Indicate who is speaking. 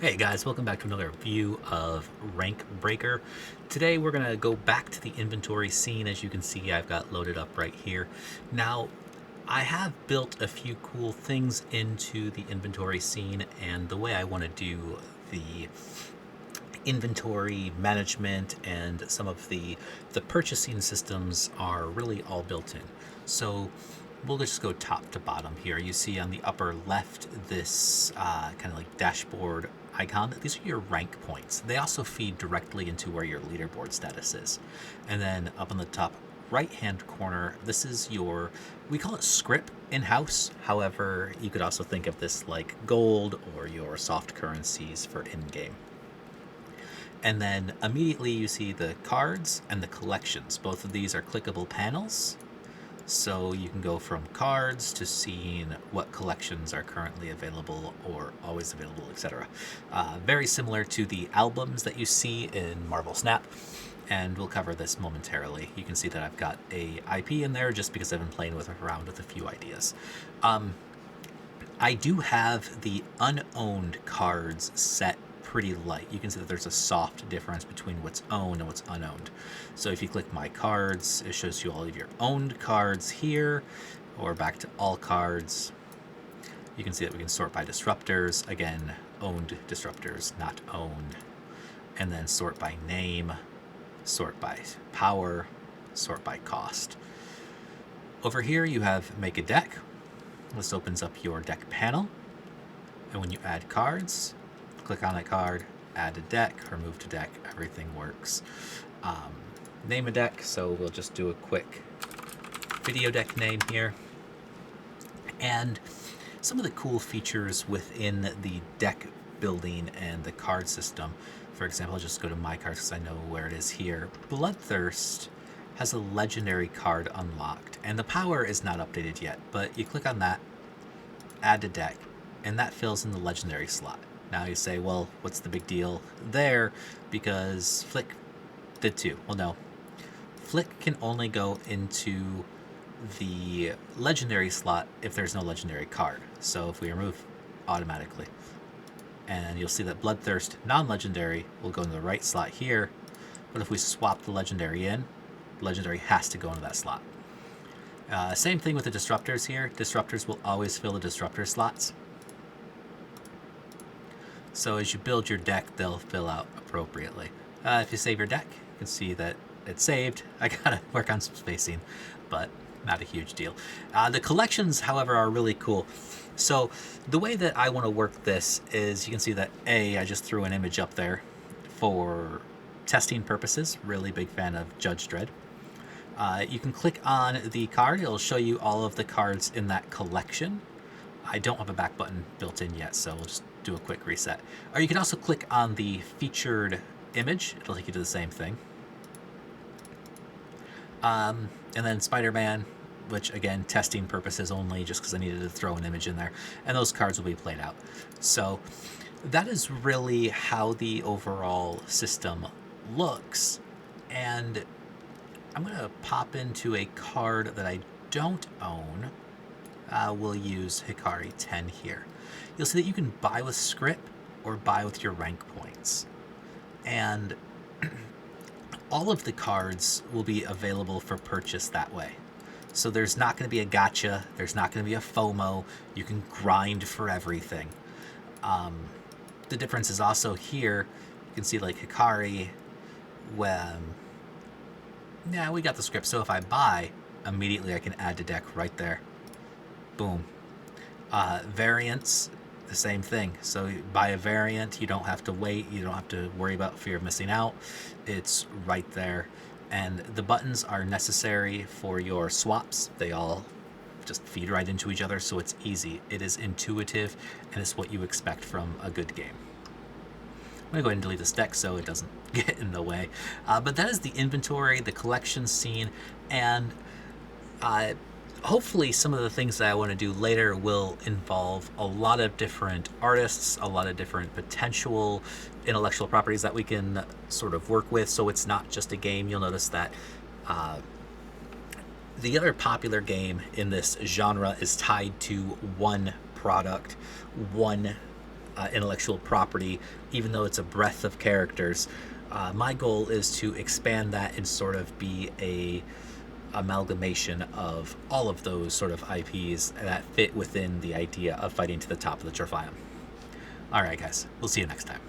Speaker 1: Hey guys, welcome back to another view of Rankbreaker. Today we're going to go back to the inventory scene. As you can see, I've got loaded up right here. Now, I have built a few cool things into the inventory scene, and the way I want to do the inventory management and some of the purchasing systems are really all built in. So we'll just go top to bottom here. You see on the upper left this kind of like dashboard icon. These are your rank points. They also feed directly into where your leaderboard status is. And then up on the top right hand corner, this is your, we call it script in-house. However, you could also think of this like gold or your soft currencies for in-game. And then immediately you see the cards and the collections. Both of these are clickable panels. So you can go from cards to seeing what collections are currently available or always available, etc. Very similar to the albums that you see in Marvel Snap. And we'll cover this momentarily. You can see that I've got a IP in there just because I've been playing around with a few ideas. I do have the unowned cards set pretty light. You can see that there's a soft difference between what's owned and what's unowned. So if you click my cards, it shows you all of your owned cards here, or back to all cards. You can see that we can sort by disruptors. Again, owned disruptors, not owned. And then sort by name, sort by power, sort by cost. Over here you have make a deck. This opens up your deck panel. And when you add cards, click on a card, add a deck, or move to deck, everything works. Name a deck, so we'll just do a quick video deck name here. And some of the cool features within the deck building and the card system. For example, I'll just go to my cards because I know where it is here. Bloodthirst has a legendary card unlocked, and the power is not updated yet, but you click on that, add to deck, and that fills in the legendary slot. Now you say, well, what's the big deal there? Because Flick did too. Well, no. Flick can only go into the legendary slot if there's no legendary card. So if we remove automatically, and you'll see that Bloodthirst non-legendary will go into the right slot here. But if we swap the legendary in, legendary has to go into that slot. Same thing with the disruptors here. Disruptors will always fill the disruptor slots. So as you build your deck, they'll fill out appropriately. If you save your deck, you can see that it's saved. I gotta work on some spacing, but not a huge deal. The collections, however, are really cool. So the way that I want to work this is, you can see that I just threw an image up there for testing purposes. Really big fan of Judge Dredd. You can click on the card. It'll show you all of the cards in that collection. I don't have a back button built in yet, so we'll just do a quick reset. Or you can also click on the featured image. It'll take you to the same thing. And then Spider-Man, which again, testing purposes only, just because I needed to throw an image in there. And those cards will be played out. So that is really how the overall system looks. And I'm going to pop into a card that I don't own. We'll use Hikari 10 here. You'll see that you can buy with script or buy with your rank points. And all of the cards will be available for purchase that way. So there's not going to be a gotcha. There's not going to be a FOMO. You can grind for everything. The difference is also here. You can see like Hikari, when we got the script. So if I buy, immediately I can add to deck right there. Boom. Variants, the same thing. So you buy a variant, you don't have to wait, you don't have to worry about fear of missing out. It's right there. And the buttons are necessary for your swaps. They all just feed right into each other, so it's easy. It is intuitive, and it's what you expect from a good game. I'm going to go ahead and delete this deck so it doesn't get in the way. But that is the inventory, the collection scene, and hopefully some of the things that I want to do later will involve a lot of different artists, a lot of different potential intellectual properties that we can sort of work with, so it's not just a game. You'll notice that the other popular game in this genre is tied to one product, one intellectual property, even though it's a breadth of characters. My goal is to expand that and sort of be a amalgamation of all of those sort of IPs that fit within the idea of fighting to the top of the Trophium. All right, guys, we'll see you next time.